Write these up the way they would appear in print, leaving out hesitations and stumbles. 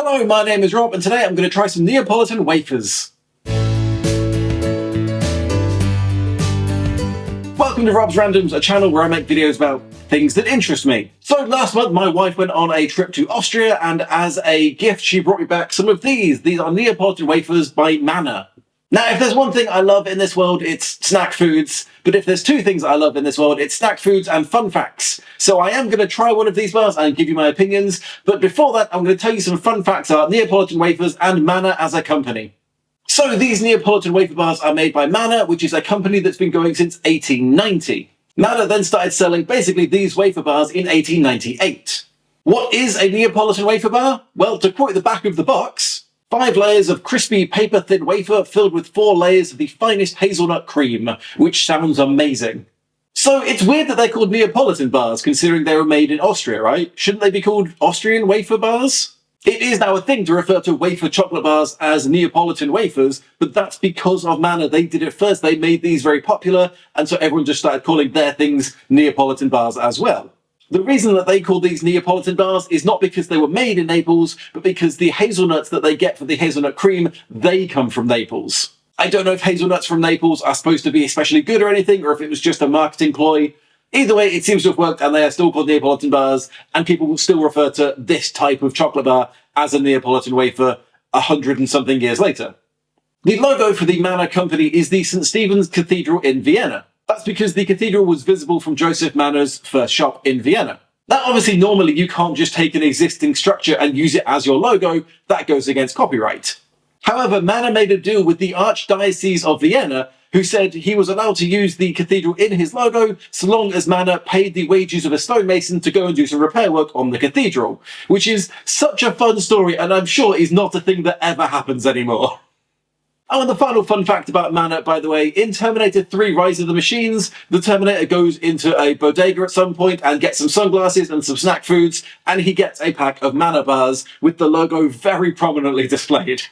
Hello, my name is Rob, and today I'm going to try some Neapolitan wafers. Welcome to Rob's Randoms, a channel where I make videos about things that interest me. So last month my wife went on a trip to Austria, and as a gift she brought me back some of these. These are Neapolitan wafers by Manna. Now, if there's one thing I love in this world, it's snack foods. But if there's two things I love in this world, it's snack foods and fun facts. So I am going to try one of these bars and give you my opinions. But before that, I'm going to tell you some fun facts about Neapolitan wafers and Manna as a company. So these Neapolitan wafer bars are made by Manna, which is a company that's been going since 1890. Manna then started selling basically these wafer bars in 1898. What is a Neapolitan wafer bar? Well, to quote the back of the box, 5 layers of crispy paper-thin wafer filled with 4 layers of the finest hazelnut cream, which sounds amazing. So it's weird that they're called Neapolitan bars, considering they were made in Austria, right? Shouldn't they be called Austrian wafer bars? It is now a thing to refer to wafer chocolate bars as Neapolitan wafers, but that's because of Manna. They did it first, they made these very popular, and so everyone just started calling their things Neapolitan bars as well. The reason that they call these Neapolitan bars is not because they were made in Naples, but because the hazelnuts that they get for the hazelnut cream, they come from Naples. I don't know if hazelnuts from Naples are supposed to be especially good or anything, or if it was just a marketing ploy. Either way, it seems to have worked, and they are still called Neapolitan bars, and people will still refer to this type of chocolate bar as a Neapolitan wafer 100 and something years later. The logo for the Manna company is the St. Stephen's Cathedral in Vienna. That's because the cathedral was visible from Joseph Manna's first shop in Vienna. Now, obviously, normally you can't just take an existing structure and use it as your logo. That goes against copyright. However, Manna made a deal with the Archdiocese of Vienna, who said he was allowed to use the cathedral in his logo so long as Manna paid the wages of a stonemason to go and do some repair work on the cathedral, which is such a fun story, and I'm sure is not a thing that ever happens anymore. Oh, and the final fun fact about Manna, by the way, in Terminator 3 Rise of the Machines, the Terminator goes into a bodega at some point and gets some sunglasses and some snack foods, and he gets a pack of Manna bars with the logo very prominently displayed.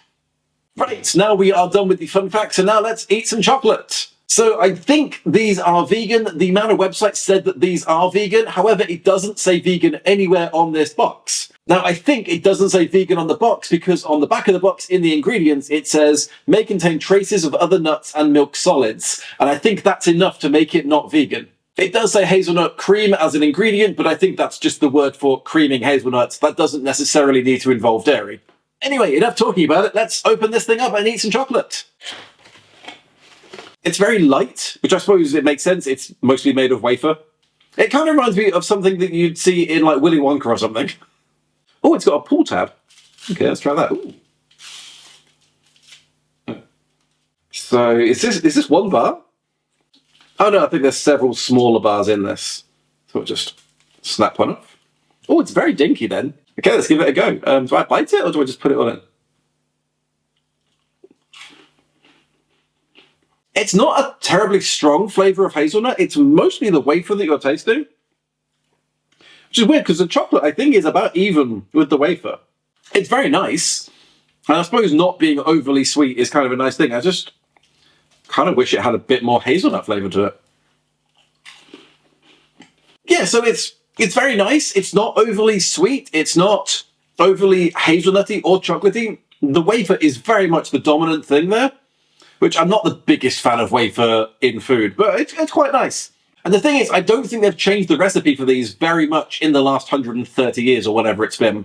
Right, now we are done with the fun facts, and now let's eat some chocolate. So I think these are vegan. The Manna website said that these are vegan. However, it doesn't say vegan anywhere on this box. Now, I think it doesn't say vegan on the box because on the back of the box in the ingredients, it says may contain traces of other nuts and milk solids. And I think that's enough to make it not vegan. It does say hazelnut cream as an ingredient, but I think that's just the word for creaming hazelnuts. That doesn't necessarily need to involve dairy. Anyway, enough talking about it. Let's open this thing up and eat some chocolate. It's very light, which I suppose it makes sense. It's mostly made of wafer. It kind of reminds me of something that you'd see in like Willy Wonka or something. Oh, it's got a pull tab. Okay, let's try that. Ooh. So is this one bar? Oh no, I think there's several smaller bars in this. So we'll just snap one off. Oh, it's very dinky then. Okay, let's give it a go. Do I bite it or do I just put it on it? It's not a terribly strong flavour of hazelnut. It's mostly the wafer that you're tasting. Which is weird because the chocolate, I think, is about even with the wafer. It's very nice. And I suppose not being overly sweet is kind of a nice thing. I just kind of wish it had a bit more hazelnut flavour to it. Yeah, so it's very nice. It's not overly sweet. It's not overly hazelnutty or chocolatey. The wafer is very much the dominant thing there, which I'm not the biggest fan of wafer in food, but it's quite nice. And the thing is, I don't think they've changed the recipe for these very much in the last 130 years or whatever it's been.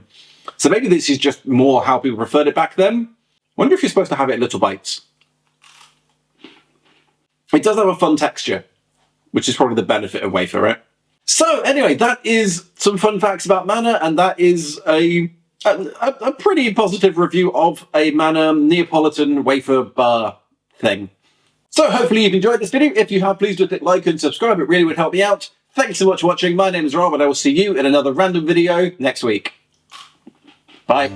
So maybe this is just more how people preferred it back then. I wonder if you're supposed to have it in little bites. It does have a fun texture, which is probably the benefit of wafer, right? So anyway, that is some fun facts about Manna, and that is a pretty positive review of a Manna Neapolitan wafer bar thing. So hopefully you've enjoyed this video. If you have, please do click like and subscribe. It really would help me out. Thanks so much for watching. My name is Rob, and I will see you in another random video next week. Bye.